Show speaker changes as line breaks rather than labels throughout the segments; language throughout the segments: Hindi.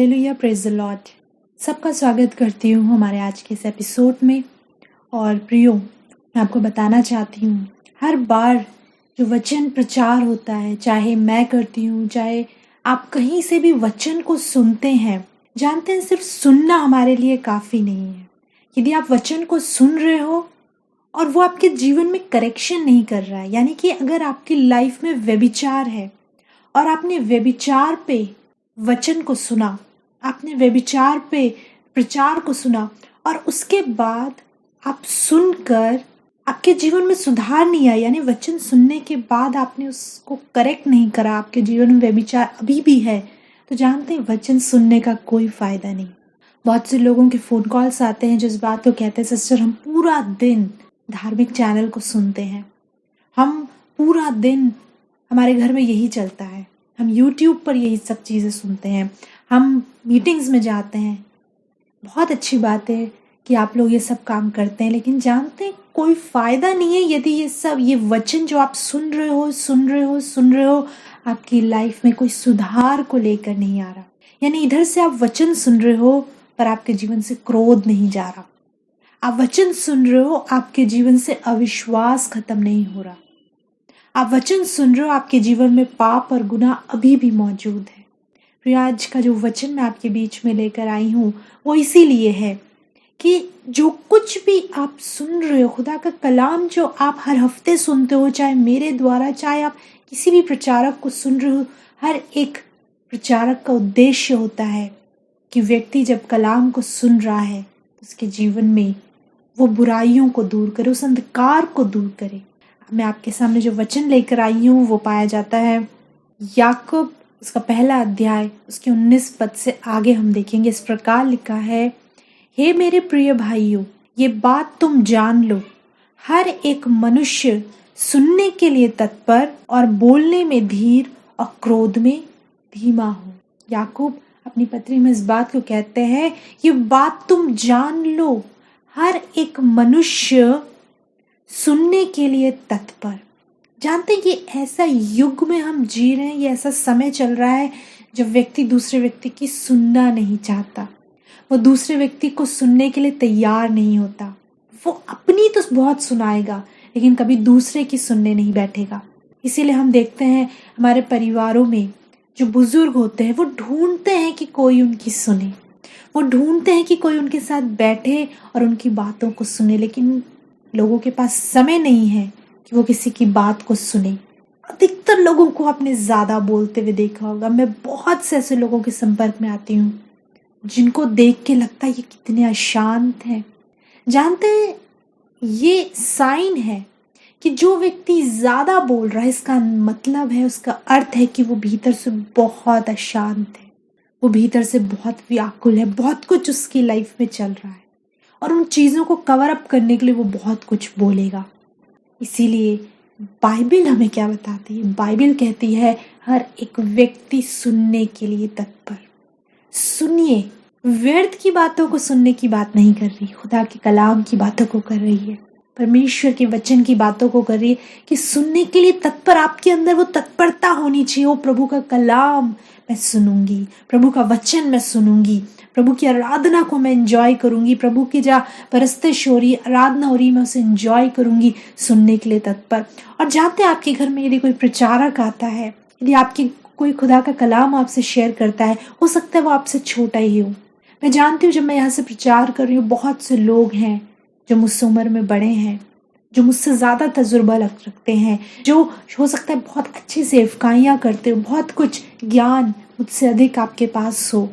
Hallelujah, praise the Lord. सबका स्वागत करती हूँ हमारे आज के इस एपिसोड में। और प्रियो, मैं आपको बताना चाहती हूँ, हर बार जो वचन प्रचार होता है, चाहे मैं करती हूँ, चाहे आप कहीं से भी वचन को सुनते हैं, जानते हैं सिर्फ सुनना हमारे लिए काफ़ी नहीं है। यदि आप वचन को सुन रहे हो और वो आपके जीवन में करेक्शन नहीं कर रहा है, यानी कि अगर आपकी लाइफ में व्यभिचार है और आपने व्यभिचार पे वचन को सुना, आपने व्यभिचार पे प्रचार को सुना और उसके बाद आप सुनकर आपके जीवन में सुधार नहीं आया, यानी वचन सुनने के बाद आपने उसको करेक्ट नहीं करा, आपके जीवन में व्यभिचार अभी भी है, तो जानते हैं वचन सुनने का कोई फायदा नहीं। बहुत से लोगों के फोन कॉल्स आते हैं जो इस बात को कहते हैं, सिस्टर हम पूरा दिन धार्मिक चैनल को सुनते हैं, हम पूरा दिन हमारे घर में यही चलता है, हम यूट्यूब पर यही सब चीज़ें सुनते हैं, हम मीटिंग्स में जाते हैं। बहुत अच्छी बात है कि आप लोग ये सब काम करते हैं, लेकिन जानते हैं कोई फ़ायदा नहीं है यदि ये वचन जो आप सुन रहे हो आपकी लाइफ में कोई सुधार को लेकर नहीं आ रहा। यानी इधर से आप वचन सुन रहे हो पर आपके जीवन से क्रोध नहीं जा रहा, आप वचन सुन रहे हो आपके जीवन से अविश्वास खत्म नहीं हो रहा, आप वचन सुन रहे हो आपके जीवन में पाप और गुनाह अभी भी मौजूद है। फिर आज का जो वचन मैं आपके बीच में लेकर आई हूँ वो इसीलिए है कि जो कुछ भी आप सुन रहे हो, खुदा का कलाम जो आप हर हफ्ते सुनते हो, चाहे मेरे द्वारा, चाहे आप किसी भी प्रचारक को सुन रहे हो, हर एक प्रचारक का उद्देश्य होता है कि व्यक्ति जब कलाम को सुन रहा है उसके जीवन में वो बुराइयों को दूर करे, उस अंधकार को दूर करे। मैं आपके सामने जो वचन लेकर आई हूँ वो पाया जाता है याकूब उसका पहला अध्याय उसके 19 पद से आगे हम देखेंगे। इस प्रकार लिखा है, हे मेरे प्रिय भाइयों, ये बात तुम जान लो, हर एक मनुष्य सुनने के लिए तत्पर और बोलने में धीर और क्रोध में धीमा हो। याकूब अपनी पत्री में इस बात को कहते हैं, ये बात तुम जान लो, हर एक मनुष्य सुनने के लिए तत्पर। जानते हैं कि ऐसा युग में हम जी रहे हैं, ये ऐसा समय चल रहा है जब व्यक्ति दूसरे व्यक्ति की सुनना नहीं चाहता, वो दूसरे व्यक्ति को सुनने के लिए तैयार नहीं होता। वो अपनी तो बहुत सुनाएगा लेकिन कभी दूसरे की सुनने नहीं बैठेगा। इसीलिए हम देखते हैं हमारे परिवारों में जो बुजुर्ग होते हैं वो ढूंढते हैं कि कोई उनकी सुने, वो ढूंढते हैं कि कोई उनके साथ बैठे और उनकी बातों को सुने, लेकिन लोगों के पास समय नहीं है कि वो किसी की बात को सुने। अधिकतर लोगों को आपने ज़्यादा बोलते हुए देखा होगा। मैं बहुत से ऐसे लोगों के संपर्क में आती हूँ जिनको देख के लगता है ये कितने अशांत हैं। जानते हैं ये साइन है कि जो व्यक्ति ज़्यादा बोल रहा है, इसका मतलब है, उसका अर्थ है कि वो भीतर से बहुत अशांत है, वो भीतर से बहुत व्याकुल है, बहुत कुछ उसकी लाइफ में चल रहा है और उन चीज़ों को कवर अप करने के लिए वो बहुत कुछ बोलेगा। इसीलिए बाइबल हमें क्या बताती है? बाइबल कहती है हर एक व्यक्ति सुनने के लिए तत्पर। सुनिए, व्यर्थ की बातों को सुनने की बात नहीं कर रही, खुदा के कलाम की बातों को कर रही है, परमेश्वर के वचन की बातों को कर रही है कि सुनने के लिए तत्पर। आपके अंदर वो तत्परता होनी चाहिए। वो प्रभु का कलाम मैं सुनूंगी, प्रभु का वचन मैं सुनूंगी, प्रभु की आराधना को मैं एंजॉय करूंगी, प्रभु की जहाँ परस्तिश हो रही, आराधना हो रही, मैं उसे एंजॉय करूंगी, सुनने के लिए तत्पर। और जानते हैं आपके घर में यदि कोई प्रचारक आता है, यदि आपकी कोई खुदा का कलाम आपसे शेयर करता है, हो सकता है वो आपसे छोटा ही हो। मैं जानती हूँ जब मैं यहाँ से प्रचार कर रही हूँ, बहुत से लोग हैं जो मुझसे उम्र में बड़े हैं, जो मुझसे ज़्यादा तजुर्बा रखते हैं, जो हो सकता है बहुत अच्छी सेवकाइयाँ करते हो, बहुत कुछ ज्ञान मुझसे अधिक आपके पास हो।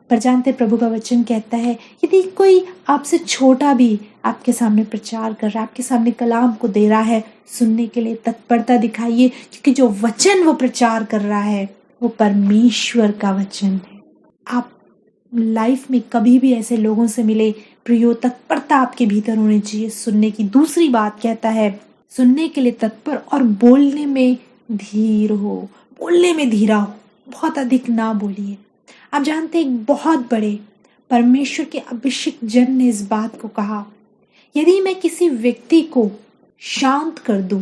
पर जानते प्रभु का वचन कहता है यदि कोई आपसे छोटा भी आपके सामने प्रचार कर रहा है, आपके सामने कलाम को दे रहा है, सुनने के लिए तत्परता दिखाइए, क्योंकि जो वचन वो प्रचार कर रहा है वो परमेश्वर का वचन है। आप लाइफ में कभी भी ऐसे लोगों से मिले, प्रियो, तत्परता आपके भीतर होनी चाहिए सुनने की। दूसरी बात कहता है सुनने के लिए तत्पर और बोलने में धीर हो, बोलने में धीरा हो, बहुत अधिक ना बोलिए। आप जानते हैं एक बहुत बड़े परमेश्वर के अभिषिक्त जन ने इस बात को कहा, यदि मैं किसी व्यक्ति को शांत कर दूं,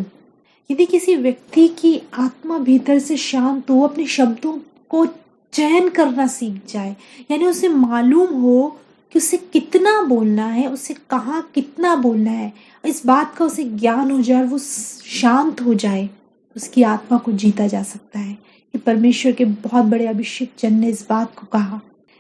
यदि किसी व्यक्ति की आत्मा भीतर से शांत हो, अपने शब्दों को चयन करना सीख जाए, यानी उसे मालूम हो कि उसे कितना बोलना है, उसे कहाँ कितना बोलना है, इस बात का उसे ज्ञान हो जाए और वो शांत हो जाए, उसकी आत्मा को जीता जा सकता है। कि परमेश्वर के बहुत बड़े अभिषिक्त जन ने इस बात को कहा।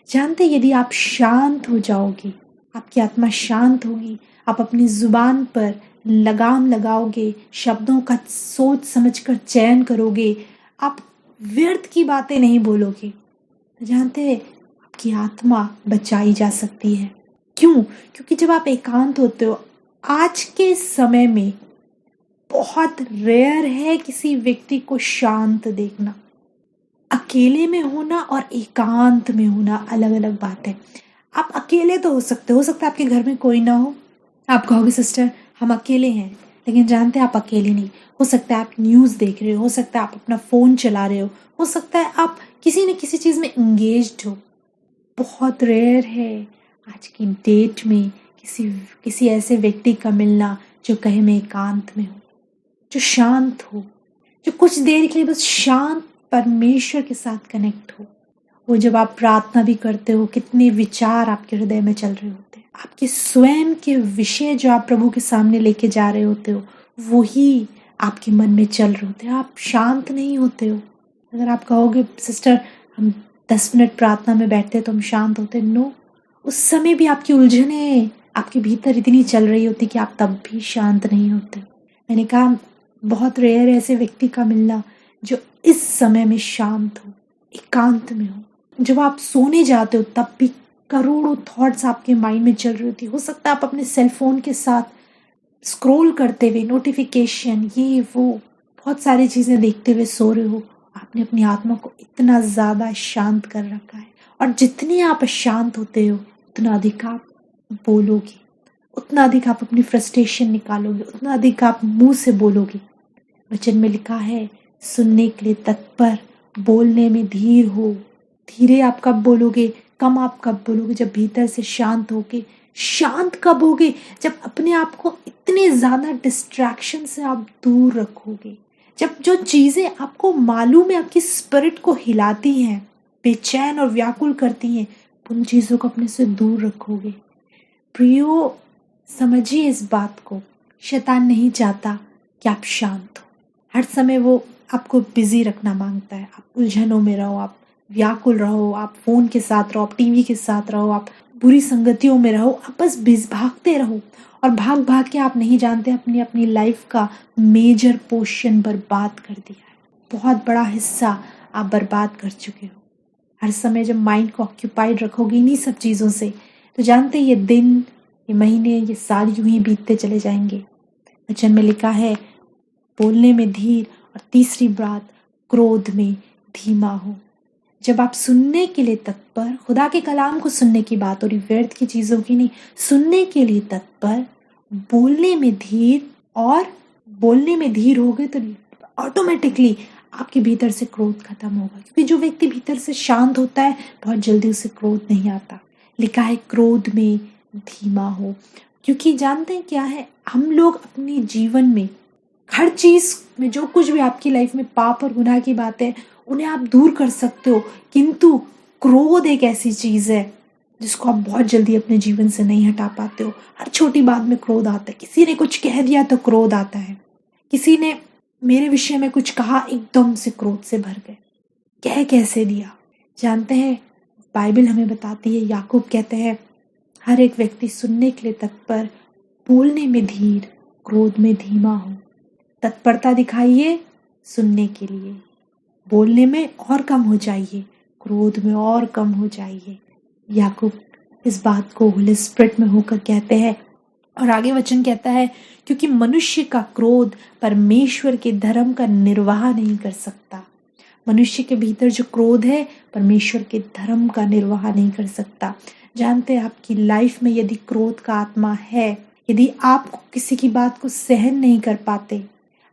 जानते हैं, यदि आप शांत हो जाओगे, आपकी आत्मा शांत होगी, आप अपनी जुबान पर लगाम लगाओगे, शब्दों का सोच समझकर चयन करोगे, आप व्यर्थ की बातें नहीं बोलोगे, तो जानते हैं आपकी आत्मा बचाई जा सकती है। क्यों? क्योंकि जब आप एकांत होते हो, आज के समय में बहुत रेयर है किसी व्यक्ति को शांत देखना। अकेले में होना और एकांत में होना अलग अलग बात है। आप अकेले तो हो सकता है आपके घर में कोई ना हो, आप कहोगे सिस्टर हम अकेले हैं, लेकिन जानते हैं आप अकेले नहीं। हो सकता है आप न्यूज़ देख रहे हो सकता है आप अपना फ़ोन चला रहे हो सकता है आप किसी न किसी चीज़ में एंगेज्ड हो। बहुत रेयर है आज की डेट में किसी किसी ऐसे व्यक्ति का मिलना जो कहे मैं एकांत में हूँ, जो शांत हो, जो कुछ देर के लिए बस शांत परमेश्वर के साथ कनेक्ट हो। वो जब आप प्रार्थना भी करते हो, कितने विचार आपके हृदय में चल रहे होते हैं, आपके स्वयं के विषय जो आप प्रभु के सामने लेके जा रहे होते हो वही आपके मन में चल रहे होते हैं, आप शांत नहीं होते हो। अगर आप कहोगे सिस्टर हम 10 मिनट प्रार्थना में बैठते तो हम शांत होते, नो, उस समय भी आपकी उलझने आपके भीतर इतनी चल रही होती कि आप तब भी शांत नहीं होते। मैंने कहा बहुत रेयर है ऐसे व्यक्ति का मिलना जो इस समय में शांत हो, एकांत में हो। जब आप सोने जाते हो तब भी करोड़ों थॉट्स आपके माइंड में चल रही होती। हो सकता है आप अपने सेल फोन के साथ स्क्रॉल करते हुए नोटिफिकेशन ये वो बहुत सारी चीज़ें देखते हुए सो रहे हो। आपने अपनी आत्मा को इतना ज़्यादा शांत कर रखा है, और जितने आप शांत होते हो उतना अधिक आप बोलोगे, उतना अधिक आप अपनी फ्रस्ट्रेशन निकालोगे, उतना अधिक आप मुंह से बोलोगे। वचन में लिखा है सुनने के लिए तत्पर, बोलने में धीर हो। धीरे आप कब बोलोगे, कम आप कब बोलोगे, जब भीतर से शांत होगे। शांत कब होगे, जब अपने आप को इतने ज्यादा डिस्ट्रैक्शन से आप दूर रखोगे, जब जो चीजें आपको मालूम है आपकी स्पिरिट को हिलाती हैं, बेचैन और व्याकुल करती हैं, उन चीजों को अपने से दूर रखोगे। प्रियो, समझिए इस बात को, शैतान नहीं चाहता कि आप शांत हो। हर समय वो आपको बिजी रखना मांगता है, आप उलझनों में रहो, आप व्याकुल रहो, आप फोन के साथ रहो, आप टीवी के साथ रहो, आप बुरी संगतियों में रहो, आप बस भागते रहो, और भाग भाग के आप नहीं जानते अपनी अपनी लाइफ का मेजर पोर्शन बर्बाद कर दिया है। बहुत बड़ा हिस्सा आप बर्बाद कर चुके हो। हर समय जब माइंड को ऑक्यूपाइड रखोगे इन्हीं सब चीज़ों से, तो जानते ये दिन, ये महीने, ये साल यूं ही बीतते चले जाएंगे। वचन में लिखा है बोलने में धीर, और तीसरी बात क्रोध में धीमा हो। जब आप सुनने के लिए तत्पर, खुदा के कलाम को सुनने की बात हो रही, व्यर्थ की चीजों की नहीं, सुनने के लिए तत्पर, बोलने में धीर, और बोलने में धीर हो गए तो ऑटोमेटिकली आपके भीतर से क्रोध खत्म होगा। क्योंकि जो व्यक्ति भीतर से शांत होता है बहुत जल्दी उसे क्रोध नहीं आता। लिखा है क्रोध में धीमा हो। क्योंकि जानते हैं क्या है, हम लोग अपने जीवन में हर चीज में जो कुछ भी आपकी लाइफ में पाप और गुनाह की बातें उन्हें आप दूर कर सकते हो, किंतु क्रोध एक ऐसी चीज है जिसको आप बहुत जल्दी अपने जीवन से नहीं हटा पाते हो। हर छोटी बात में क्रोध आता है। किसी ने कुछ कह दिया तो क्रोध आता है, किसी ने मेरे विषय में कुछ कहा, एकदम से क्रोध से भर गए, कह कैसे दिया। जानते हैं बाइबल हमें बताती है, याकूब कहते हैं हर एक व्यक्ति सुनने के लिए तत्पर, बोलने में धीर, क्रोध में धीमा हो। तत्परता दिखाइए सुनने के लिए, बोलने में और कम हो जाइए, क्रोध में और कम हो जाइए। याकूब इस बात को होली स्पिरिट में होकर कहते हैं। और आगे वचन कहता है क्योंकि मनुष्य का क्रोध परमेश्वर के धर्म का निर्वाह नहीं कर सकता। मनुष्य के भीतर जो क्रोध है परमेश्वर के धर्म का निर्वाह नहीं कर सकता। जानते हैं आपकी लाइफ में यदि क्रोध का आत्मा है, यदि आप किसी की बात को सहन नहीं कर पाते,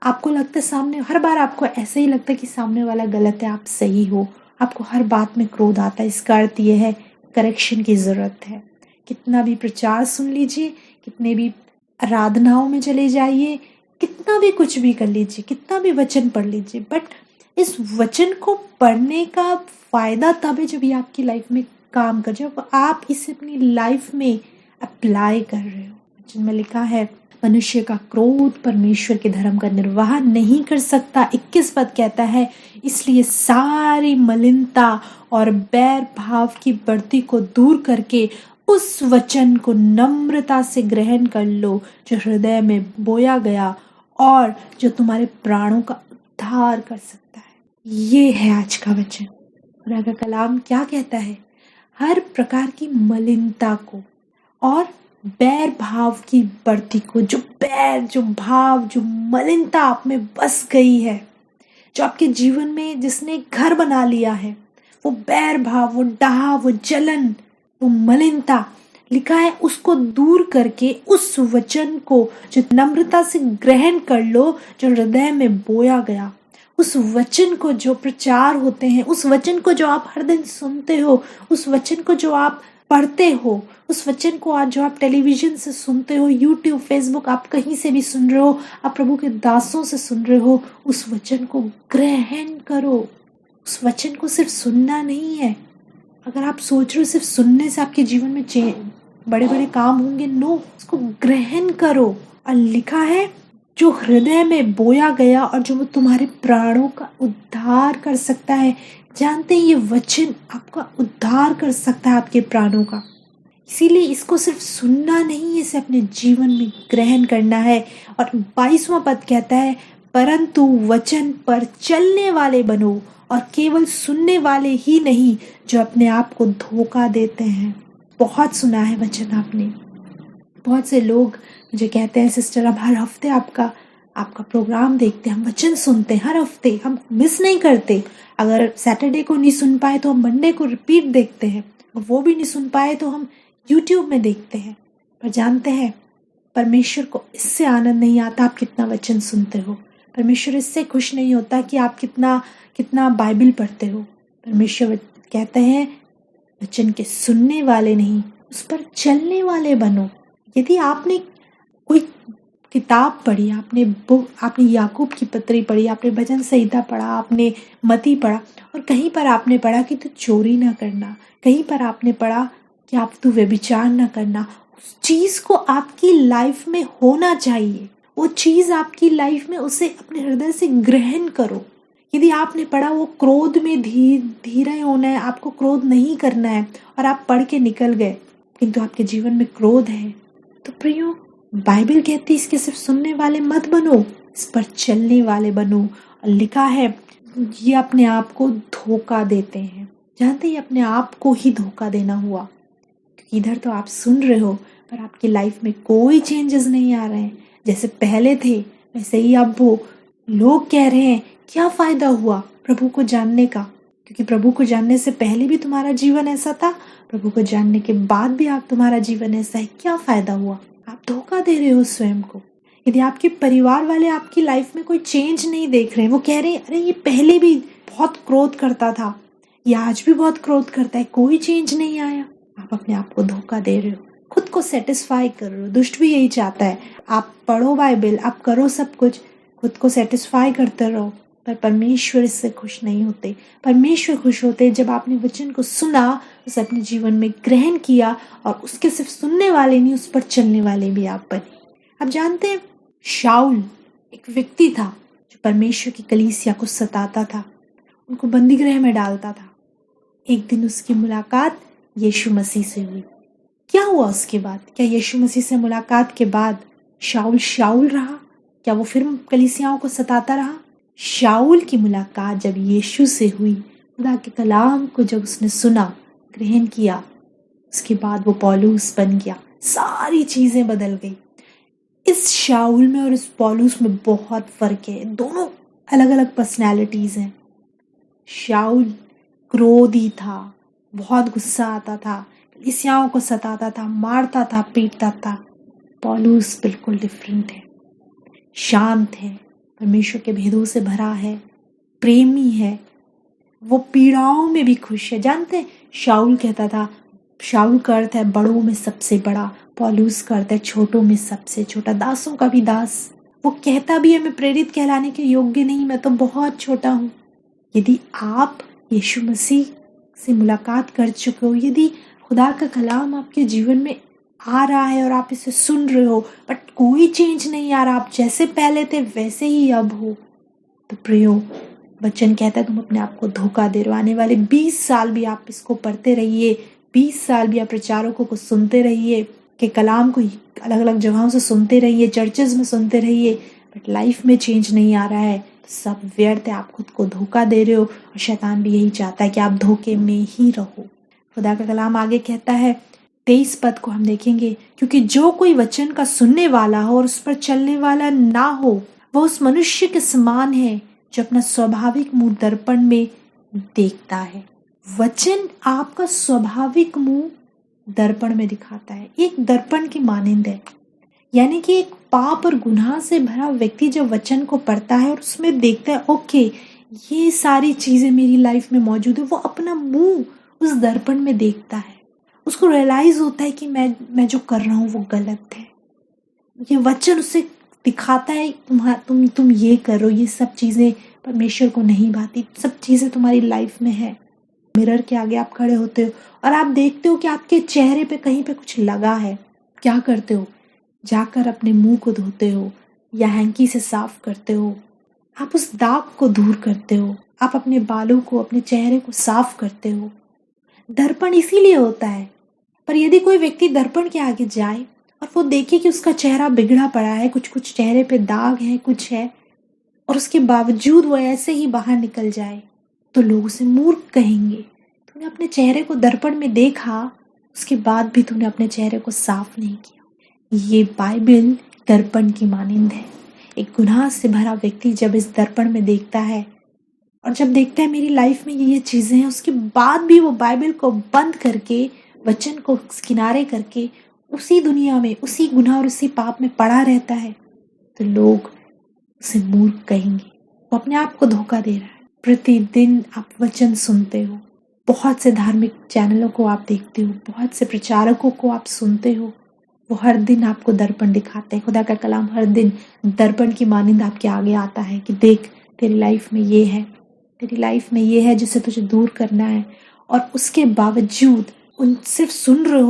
आपको लगता है सामने, हर बार आपको ऐसे ही लगता है कि सामने वाला गलत है आप सही हो, आपको हर बात में क्रोध आता है, इसका अर्थ यह है करेक्शन की जरूरत है। कितना भी प्रचार सुन लीजिए, कितने भी आराधनाओं में चले जाइए, कितना भी कुछ भी कर लीजिए, कितना भी वचन पढ़ लीजिए, बट इस वचन को पढ़ने का फ़ायदा तब है जब ये आपकी लाइफ में काम कर, जब आप इसे अपनी लाइफ में अप्लाई कर रहे हो। वचन में लिखा है, मनुष्य का क्रोध परमेश्वर के धर्म का निर्वाह नहीं कर सकता। 21 पद कहता है, इसलिए सारी मलिनता और बैर भाव की बढ़ती को दूर करके उस वचन को नम्रता से ग्रहण कर लो जो हृदय में बोया गया और जो तुम्हारे प्राणों का उद्धार कर सकता है। ये है आज का वचन। खुदा का कलाम क्या कहता है? हर प्रकार की मलिनता को और बैर भाव की बढ़ती को, जो बैर, जो भाव, जो मलिनता आप में बस गई है, जो आपके जीवन में जिसने घर बना लिया है, वो बैर भाव, वो डाह, वो जलन, वो मलिनता, लिखा है उसको दूर करके उस वचन को जो नम्रता से ग्रहण कर लो जो हृदय में बोया गया। उस वचन को जो प्रचार होते हैं, उस वचन को जो आप हर दिन सुनते हो, उस वचन को जो आप पढ़ते हो, उस वचन को आज जो आप टेलीविजन से सुनते हो, यूट्यूब, फेसबुक, आप कहीं से भी सुन रहे हो, आप प्रभु के दासों से सुन रहे हो, उस वचन को ग्रहण करो। उस वचन को सिर्फ सुनना नहीं है। अगर आप सोच रहे हो सिर्फ सुनने से आपके जीवन में बड़े बड़े काम होंगे, नो, उसको ग्रहण करो। और लिखा है जो हृदय में बोया गया और जो तुम्हारे प्राणों का उद्धार कर सकता है। जानते हैं ये वचन आपका उद्धार कर सकता है, आपके प्राणों का। इसीलिए इसको सिर्फ सुनना नहीं है, इसे अपने जीवन में ग्रहण करना है। और 22वां पद कहता है, परंतु वचन पर चलने वाले बनो और केवल सुनने वाले ही नहीं जो अपने आप को धोखा देते हैं। बहुत सुना है वचन आपने। बहुत से लोग मुझे कहते हैं, सिस्टर अब हर हफ्ते आपका प्रोग्राम देखते हैं, हम वचन सुनते हैं हर हफ्ते, हम मिस नहीं करते। अगर सैटरडे को नहीं सुन पाए तो हम मंडे को रिपीट देखते हैं, वो भी नहीं सुन पाए तो हम यूट्यूब में देखते हैं। पर जानते हैं परमेश्वर को इससे आनंद नहीं आता आप कितना वचन सुनते हो। परमेश्वर इससे खुश नहीं होता कि आप कितना बाइबल पढ़ते हो। परमेश्वर कहते हैं वचन के सुनने वाले नहीं, उस पर चलने वाले बनो। यदि आपने कोई किताब पढ़ी, आपने याकूब की पत्री पढ़ी, आपने भजन संहिता पढ़ा, आपने मती पढ़ा, और कहीं पर आपने पढ़ा कि तू चोरी ना करना, कहीं पर आपने पढ़ा कि आप तू व्यभिचार ना करना, उस चीज़ को आपकी लाइफ में होना चाहिए। वो चीज़ आपकी लाइफ में, उसे अपने हृदय से ग्रहण करो। यदि आपने पढ़ा वो क्रोध में धीरे होना है, आपको क्रोध नहीं करना है, और आप पढ़ के निकल गए किंतु आपके जीवन में क्रोध है, तो प्रियो बाइबल कहती है इसके सिर्फ सुनने वाले मत बनो, इस पर चलने वाले बनो। और लिखा है ये अपने आप को धोखा देते हैं। जानते, ये अपने आप को ही धोखा देना हुआ, क्योंकि इधर तो आप सुन रहे हो पर आपकी लाइफ में कोई चेंजेस नहीं आ रहे हैं। जैसे पहले थे वैसे ही अब वो लोग कह रहे हैं क्या फ़ायदा हुआ प्रभु को जानने का, क्योंकि प्रभु को जानने से पहले भी तुम्हारा जीवन ऐसा था, प्रभु को जानने के बाद भी आप तुम्हारा जीवन ऐसा है, क्या फ़ायदा हुआ? आप धोखा दे रहे हो स्वयं को। यदि आपके परिवार वाले आपकी लाइफ में कोई चेंज नहीं देख रहे हैं, वो कह रहे हैं अरे ये पहले भी बहुत क्रोध करता था, ये आज भी बहुत क्रोध करता है, कोई चेंज नहीं आया, आप अपने आप को धोखा दे रहे हो, खुद को सेटिस्फाई कर रहे हो। दुष्ट भी यही चाहता है, आप पढ़ो बाइबल, आप करो सब कुछ, खुद को सेटिस्फाई करते रहो, पर परमेश्वर इससे खुश नहीं होते। परमेश्वर खुश होते जब आपने वचन को सुना, उसे अपने जीवन में ग्रहण किया, और उसके सिर्फ सुनने वाले नहीं, उस पर चलने वाले भी आप बने। आप जानते हैं शाऊल एक व्यक्ति था जो परमेश्वर की कलीसिया को सताता था, उनको बंदी गृह में डालता था। एक दिन उसकी मुलाकात यीशु मसीह से हुई। क्या हुआ उसके बाद? क्या यीशु मसीह से मुलाकात के बाद शाऊल शाऊल रहा? क्या वो फिर कलीसियाओं को सताता रहा? शाऊल की मुलाकात जब यीशु से हुई, खुदा के कलाम को जब उसने सुना, ग्रहण किया, उसके बाद वो पौलुस बन गया। सारी चीज़ें बदल गई। इस शाऊल में और इस पौलुस में बहुत फ़र्क है, दोनों अलग अलग पर्सनैलिटीज़ हैं। शाऊल क्रोधी था, बहुत गुस्सा आता था, कलीसियाओं को सताता था, मारता था, पीटता था। पौलुस बिल्कुल डिफरेंट है, शांत है, परमेश्वर के भेदों से भरा है, प्रेमी है, वो पीड़ाओं में भी खुश है। जानते हैं शाऊल कहता था, शाऊल का अर्थ है बड़ों में सबसे बड़ा, पौलुस का अर्थ है छोटों में सबसे छोटा, दासों का भी दास। वो कहता भी है मैं प्रेरित कहलाने के योग्य नहीं, मैं तो बहुत छोटा हूँ, यदि आप यीशु मसीह से मुलाकात कर चुके हो, यदि खुदा का कलाम आपके जीवन में आ रहा है और आप इसे सुन रहे हो बट कोई चेंज नहीं आ रहा, आप जैसे पहले थे वैसे ही अब हो, तो प्रियो वचन कहता है तुम अपने आप को धोखा दे रहे हो। आने वाले 20 साल भी आप इसको पढ़ते रहिए, 20 साल भी आप प्रचारकों को सुनते रहिए, के कलाम को अलग अलग जगहों से सुनते रहिए, चर्चेज में सुनते रहिए, बट लाइफ में चेंज नहीं आ रहा है, तो सब व्यर्थ है, आप खुद को धोखा दे रहे हो। और शैतान भी यही चाहता है कि आप धोखे में ही रहो। खुदा का कलाम आगे कहता है 23 पद को हम देखेंगे, क्योंकि जो कोई वचन का सुनने वाला हो और उस पर चलने वाला ना हो, वह उस मनुष्य के समान है जो अपना स्वाभाविक मुंह दर्पण में देखता है। वचन आपका स्वाभाविक मुंह दर्पण में दिखाता है, एक दर्पण की मानिंद है। यानी कि एक पाप और गुनाह से भरा व्यक्ति जब वचन को पढ़ता है और उसमें देखता है ओके ये सारी चीजें मेरी लाइफ में मौजूद है, वो अपना मुंह उस दर्पण में देखता है, उसको रियलाइज होता है कि मैं जो कर रहा हूँ वो गलत है। ये वचन उसे दिखाता है तुम ये करो, ये सब चीजें परमेश्वर को नहीं भाती, सब चीजें तुम्हारी लाइफ में है। मिरर के आगे आप खड़े होते हो और आप देखते हो कि आपके चेहरे पे कहीं पे कुछ लगा है, क्या करते हो? जाकर अपने मुंह को धोते हो या हैंकी से साफ करते हो, आप उस दाग को दूर करते हो, आप अपने बालों को, अपने चेहरे को साफ करते हो। दर्पण इसीलिए होता है। पर यदि कोई व्यक्ति दर्पण के आगे जाए और वो देखे कि उसका चेहरा बिगड़ा पड़ा है, कुछ कुछ चेहरे पे दाग है, कुछ है, और उसके बावजूद वो ऐसे ही बाहर निकल जाए, तो लोग उसे मूर्ख कहेंगे। तूने अपने चेहरे को दर्पण में देखा, उसके बाद भी तूने अपने चेहरे को साफ नहीं किया। ये बाइबल दर्पण की मानिंद है। एक गुनाह से भरा व्यक्ति जब इस दर्पण में देखता है और जब देखता है मेरी लाइफ में ये चीजें हैं, उसके बाद भी वो बाइबल को बंद करके, वचन को किनारे करके उसी दुनिया में, उसी गुनाह और उसी पाप में पड़ा रहता है, तो लोग उसे मूर्ख कहेंगे। वो अपने आप को धोखा दे रहा है। प्रतिदिन आप वचन सुनते हो, बहुत से धार्मिक चैनलों को आप देखते हो, बहुत से प्रचारकों को आप सुनते हो, वो हर दिन आपको दर्पण दिखाते हैं। खुदा का कलाम हर दिन दर्पण की मानिंद आपके आगे आता है कि देख तेरी लाइफ में ये है, तेरी लाइफ में ये है जिसे तुझे दूर करना है, और उसके बावजूद उन सिर्फ सुन रहे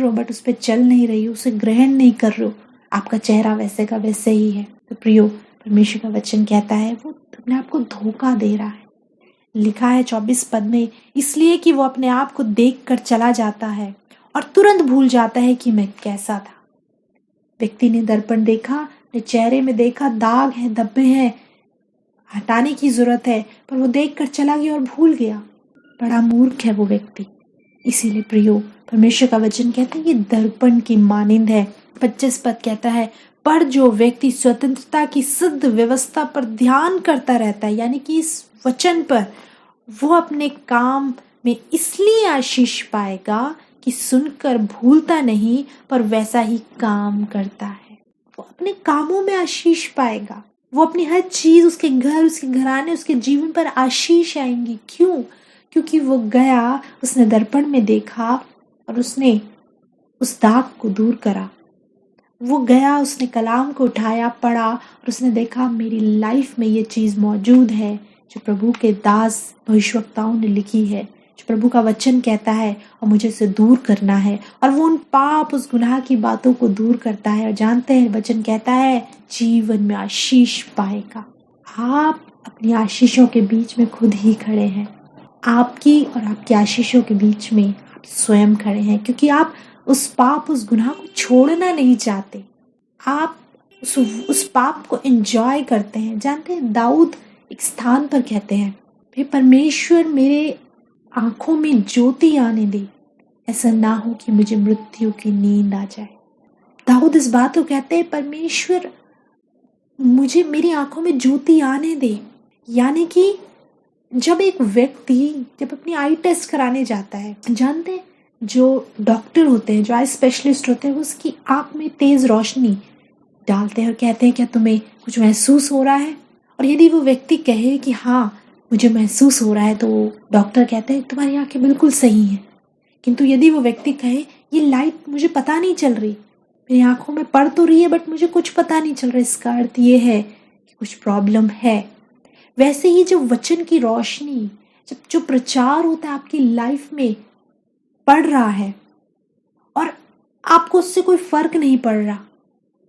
हो बट उस पर चल नहीं रही हो, उसे ग्रहण नहीं कर रहे हो, आपका चेहरा वैसे का वैसे ही है। तो प्रियो, परमेश्वर का वचन कहता है वो अपने आप को धोखा दे रहा है। लिखा है 24 पद में, इसलिए कि वो अपने आप को देख कर चला जाता है और तुरंत भूल जाता है कि मैं कैसा था। व्यक्ति ने दर्पण देखा, अपने चेहरे में देखा दाग हैं, धब्बे हैं, हटाने की जरूरत है, पर वो देख कर चला गया और भूल गया। बड़ा मूर्ख है वो व्यक्ति। इसीलिए प्रियो, परमेश्वर का वचन कहता है ये दर्पण की मानिंद है। 25 पद कहता है, पर जो व्यक्ति स्वतंत्रता की सिद्ध व्यवस्था पर ध्यान करता रहता है, यानी कि इस वचन पर, वो अपने काम में इसलिए आशीष पाएगा कि सुनकर भूलता नहीं पर वैसा ही काम करता है। वो अपने कामों में आशीष पाएगा, वो अपनी हर चीज, उसके घर, उसके घराने, उसके जीवन पर आशीष आएंगी। क्यों? क्योंकि वो गया, उसने दर्पण में देखा और उसने उस दाग को दूर करा। वो गया, उसने कलाम को उठाया, पढ़ा और उसने देखा मेरी लाइफ में ये चीज मौजूद है जो प्रभु के दास भविष्यवक्ताओं ने लिखी है, जो प्रभु का वचन कहता है, और मुझे इसे दूर करना है। और वो उन पाप, उस गुनाह की बातों को दूर करता है। और जानते हैं वचन कहता है जीवन में आशीष पाएगा। आप अपनी आशीषों के बीच में खुद ही खड़े हैं। आपकी और आपकी आशीषों के बीच में आप स्वयं खड़े हैं, क्योंकि आप उस पाप, उस गुनाह को छोड़ना नहीं चाहते। आप उस पाप को एंजॉय करते हैं। जानते हैं दाऊद एक स्थान पर कहते हैं, हे परमेश्वर मेरे आंखों में ज्योति आने दे, ऐसा ना हो कि मुझे मृत्यु की नींद आ जाए। दाऊद इस बात को कहते हैं, परमेश्वर मुझे, मेरी आंखों में ज्योति आने दे। यानी कि जब एक व्यक्ति जब अपनी आई टेस्ट कराने जाता है, जानते हैं जो डॉक्टर होते हैं, जो आई स्पेशलिस्ट होते हैं, वो उसकी आंख में तेज रोशनी डालते हैं और कहते हैं क्या तुम्हें कुछ महसूस हो रहा है? और यदि वो व्यक्ति कहे कि हाँ मुझे महसूस हो रहा है, तो डॉक्टर कहते हैं तुम्हारी आंखें बिल्कुल सही हैं। किंतु यदि वो व्यक्ति कहे ये लाइट मुझे पता नहीं चल रही, मेरी आंखों में पड़ तो रही है बट मुझे कुछ पता नहीं चल रहा, इसका अर्थ ये है कि कुछ प्रॉब्लम है। वैसे ही जब वचन की रोशनी, जब जो प्रचार होता है आपकी लाइफ में पड़ रहा है और आपको उससे कोई फर्क नहीं पड़ रहा,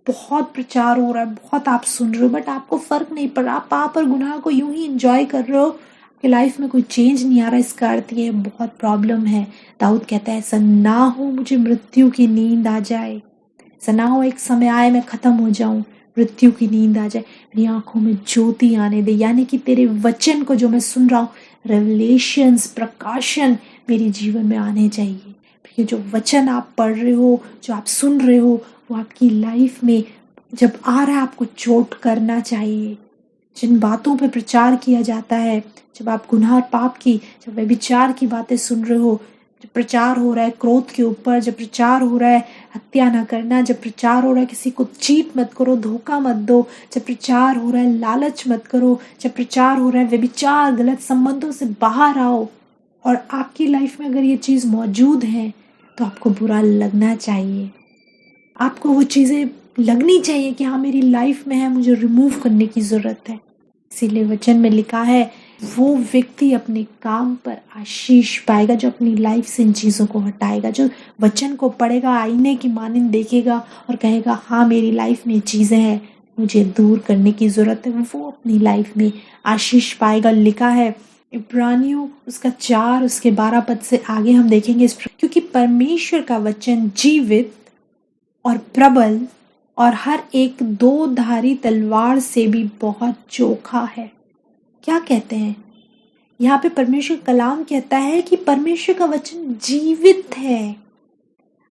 बहुत प्रचार हो रहा है, बहुत आप सुन रहे हो, बट आपको फर्क नहीं पड़ रहा, आप पाप और गुनाह को यूं ही एंजॉय कर रहे हो, आपकी लाइफ में कोई चेंज नहीं आ रहा, इसका अर्थ ये बहुत प्रॉब्लम है। दाऊद कहता है, ऐसा ना हो मुझे मृत्यु की नींद आ जाए, ऐसा ना हो एक समय आए मैं खत्म हो जाऊं, मृत्यु की नींद आ जाए, मेरी आंखों में ज्योति आने दे, यानी कि तेरे वचन को जो मैं सुन रहा हूँ, रेवलेशंस, प्रकाशन मेरे जीवन में आने चाहिए। ये जो वचन आप पढ़ रहे हो, जो आप सुन रहे हो, वो आपकी लाइफ में जब आ रहा है आपको चोट करना चाहिए। जिन बातों पे प्रचार किया जाता है, जब आप गुनाह और पाप की, जब व्यभिचार की बातें सुन रहे हो, जब प्रचार हो रहा है क्रोध के ऊपर, जब प्रचार हो रहा है हत्या ना करना, जब प्रचार हो रहा है किसी को चीट मत करो, धोखा मत दो, जब प्रचार हो रहा है लालच मत करो, जब प्रचार हो रहा है व्यभिचार, गलत संबंधों से बाहर आओ, और आपकी लाइफ में अगर ये चीज़ मौजूद है तो आपको बुरा लगना चाहिए, आपको वो चीज़ें लगनी चाहिए कि हाँ मेरी लाइफ में है, मुझे रिमूव करने की ज़रूरत है। इसीलिए वचन में लिखा है, वो व्यक्ति अपने काम पर आशीष पाएगा जो अपनी लाइफ से इन चीज़ों को हटाएगा, जो वचन को पढ़ेगा, आईने की मानिंद देखेगा और कहेगा हाँ मेरी लाइफ में चीज़ें हैं, मुझे दूर करने की ज़रूरत है, वो अपनी लाइफ में आशीष पाएगा। लिखा है इब्रानियों उसका 4 उसके 12 पद से आगे हम देखेंगे क्योंकि परमेश्वर का वचन जीवित और प्रबल और हर एक 2 धारी तलवार से भी बहुत चोखा है। क्या कहते हैं यहाँ पे? परमेश्वर कलाम कहता है कि परमेश्वर का वचन जीवित है।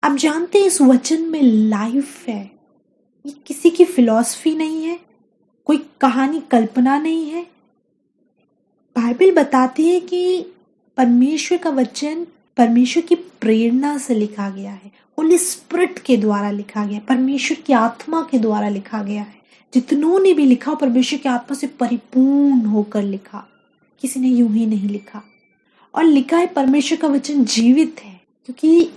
आप जानते हैं इस वचन में लाइफ है, ये किसी की फिलॉसफी नहीं है, कोई कहानी कल्पना नहीं है। बाइबल बताती है कि परमेश्वर का वचन परमेश्वर की प्रेरणा से लिखा गया है, होली स्पिरिट के द्वारा लिखा गया है, परमेश्वर की आत्मा के द्वारा लिखा गया है। जितनों ने भी लिखा परमेश्वर की आत्मा से परिपूर्ण होकर लिखा, किसी ने यूं ही नहीं लिखा। और लिखा है परमेश्वर का वचन जीवित है क्योंकि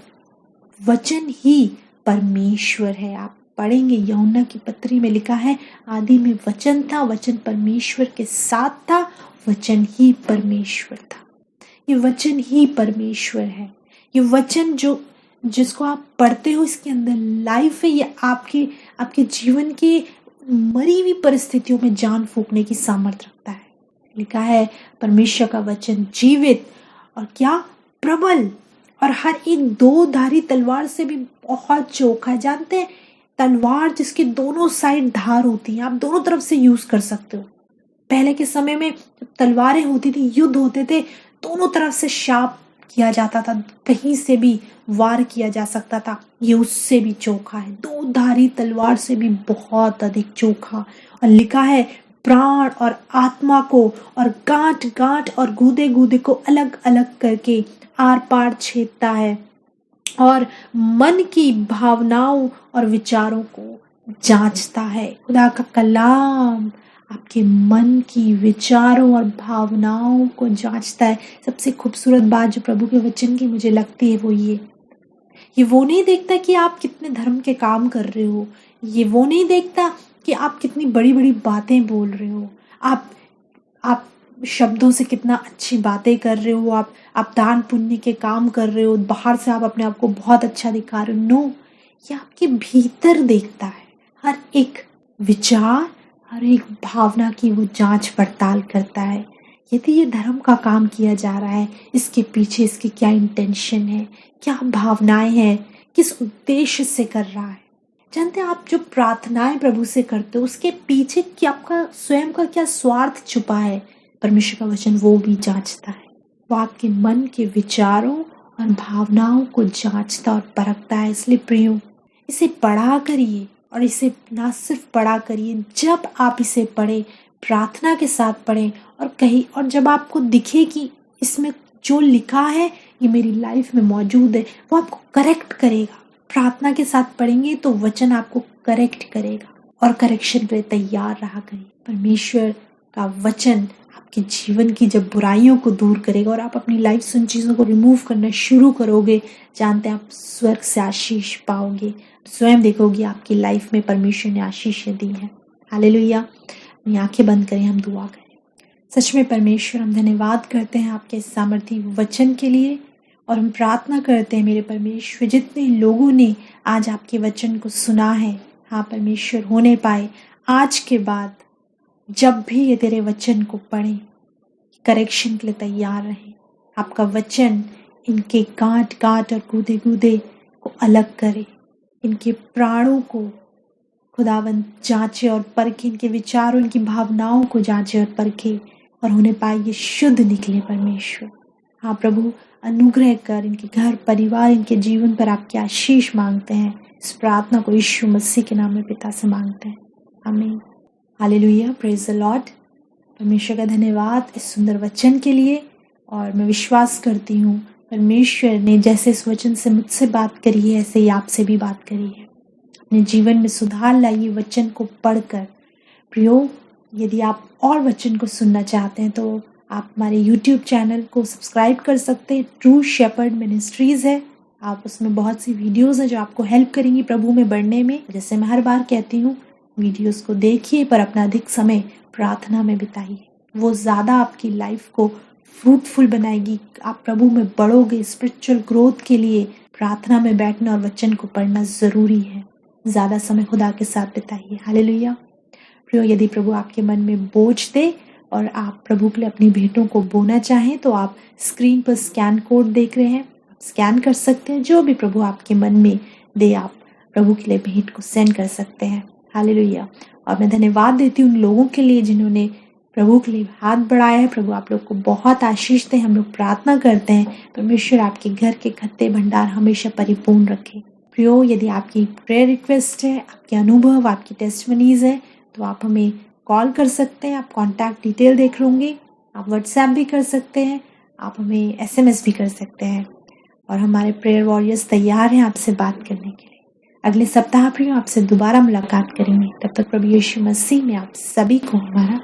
वचन ही परमेश्वर है। आप पढ़ेंगे यूहन्ना की पत्री में लिखा है, आदि में वचन था, वचन परमेश्वर के साथ था, वचन ही परमेश्वर था। ये वचन ही परमेश्वर है। ये वचन जो जिसको आप पढ़ते हो इसके अंदर लाइफ है। ये आपके जीवन के मरी हुई परिस्थितियों में जान फूंकने की सामर्थ्य रखता है। लिखा है परमेश्वर का वचन जीवित और क्या प्रबल और हर एक 2 धारी तलवार से भी बहुत चोखा है। जानते हैं तलवार जिसके दोनों साइड धार होती है, आप दोनों तरफ से यूज कर सकते हो। पहले के समय में जब तलवारें होती थी, युद्ध होते थे, दोनों तरफ से शार्प किया जाता था, कहीं से भी वार किया जा सकता था। ये उससे भी चोखा है, 2 धारी तलवार से भी बहुत अधिक चोखा। और लिखा है प्राण और आत्मा को और गांठ गांठ और गूदे गूदे को अलग अलग करके आर पार छेदता है और मन की भावनाओं और विचारों को जांचता है। खुदा का कलाम आपके मन की विचारों और भावनाओं को जांचता है। सबसे खूबसूरत बात जो प्रभु के वचन की मुझे लगती है वो ये वो नहीं देखता कि आप कितने धर्म के काम कर रहे हो, ये वो नहीं देखता कि आप कितनी बड़ी बड़ी बातें बोल रहे हो, आप शब्दों से कितना अच्छी बातें कर रहे हो, आप दान पुण्य के काम कर रहे हो, बाहर से आप अपने आप को बहुत अच्छा दिखा रहे हो। नो, ये आपके भीतर देखता है। हर एक विचार, हर एक भावना की वो जांच पड़ताल करता है। यदि ये धर्म का काम किया जा रहा है, इसके पीछे इसकी क्या इंटेंशन है, क्या भावनाएं हैं, किस उद्देश्य से कर रहा है। जानते हैं आप जो प्रार्थनाएं प्रभु से करते हो उसके पीछे क्या आपका स्वयं का क्या स्वार्थ छुपा है, परमेश्वर का वचन वो भी जांचता है। वो आपके मन के विचारों और भावनाओं को जांचता और परखता है। इसलिए प्रियो, इसे पढ़ा करिए और इसे ना सिर्फ पढ़ा करिए, जब आप इसे पढ़ें प्रार्थना के साथ पढ़ें और जब आपको दिखे कि इसमें जो लिखा है ये मेरी लाइफ में मौजूद है, वो आपको करेक्ट करेगा। प्रार्थना के साथ पढ़ेंगे तो वचन आपको करेक्ट करेगा और करेक्शन पे तैयार रहा करिए। परमेश्वर का वचन आपके जीवन की जब बुराइयों को दूर करेगा और आप अपनी लाइफ से उन चीज़ों को रिमूव करना शुरू करोगे, जानते हैं आप स्वर्ग से आशीष पाओगे। स्वयं देखोगे आपकी लाइफ में परमेश्वर ने आशीष दी है। हालेलुया। अपनी आंखें बंद करें, हम दुआ करें। सच में परमेश्वर, हम धन्यवाद करते हैं आपके सामर्थी वचन के लिए, और हम प्रार्थना करते हैं मेरे परमेश्वर, जितने लोगों ने आज आपके वचन को सुना है, हाँ परमेश्वर, होने पाए आज के बाद जब भी ये तेरे वचन को पढ़ें, करेक्शन के लिए तैयार रहें। आपका वचन इनके गांठ गांठ और गूदे गूदे को अलग करे, इनके प्राणों को खुदावंद जांचे और परखे, इनके विचारों, इनकी भावनाओं को जांचे और परखे, और उन्हें पाए ये शुद्ध निकले परमेश्वर। हाँ प्रभु, अनुग्रह कर, इनके घर परिवार, इनके जीवन पर आपकी आशीष मांगते हैं। इस प्रार्थना को यीशु मसीह के नाम में पिता से मांगते हैं, आमीन। Hallelujah, praise the Lord. परमेश्वर का धन्यवाद इस सुंदर वचन के लिए। और मैं विश्वास करती हूँ परमेश्वर ने जैसे इस वचन से मुझसे बात करी है, ऐसे ही आपसे भी बात करी है। अपने जीवन में सुधार लाइए वचन को पढ़कर। प्रियो, यदि आप और वचन को सुनना चाहते हैं तो आप हमारे YouTube चैनल को सब्सक्राइब कर सकते हैं। ट्रू शेपर्ड मिनिस्ट्रीज़ है, आप उसमें बहुत सी वीडियोज़ हैं जो आपको हेल्प करेंगी प्रभु में बढ़ने में। जैसे मैं हर बार कहती हूँ, वीडियोज़ को देखिए पर अपना अधिक समय प्रार्थना में बिताइए, वो ज़्यादा आपकी लाइफ को फ्रूटफुल बनाएगी। आप प्रभु में बढ़ोगे। स्पिरिचुअल ग्रोथ के लिए प्रार्थना में बैठना और वचन को पढ़ना ज़रूरी है। ज़्यादा समय खुदा के साथ बिताइए। हालेलुया। प्रियो, यदि प्रभु आपके मन में बोझ दे और आप प्रभु के लिए अपनी भेंटों को बोना चाहें तो आप स्क्रीन पर स्कैन कोड देख रहे हैं, आप स्कैन कर सकते हैं। जो भी प्रभु आपके मन में दे, आप प्रभु के लिए भेंट को सेंड कर सकते हैं। हालेलुया। और मैं धन्यवाद देती हूँ उन लोगों के लिए जिन्होंने प्रभु के लिए हाथ बढ़ाया है। प्रभु आप लोग को बहुत आशीष दे। हम लोग प्रार्थना करते हैं परमेश्वर आपके घर के खत्ते भंडार हमेशा परिपूर्ण रखे। प्रियो, यदि आपकी प्रेयर रिक्वेस्ट है, आपके अनुभव, आपकी टेस्टमनीज है, तो आप हमें कॉल कर सकते हैं। आप कॉन्टैक्ट डिटेल देख होंगे। आप व्हाट्सएप भी कर सकते हैं, आप हमें SMS भी कर सकते हैं। और हमारे प्रेयर वॉरियर्स तैयार हैं आपसे बात करने के लिए। अगले सप्ताह प्रियो आपसे दोबारा मुलाकात करेंगे। तब तक प्रभु यीशु मसीह में आप सभी को हमारा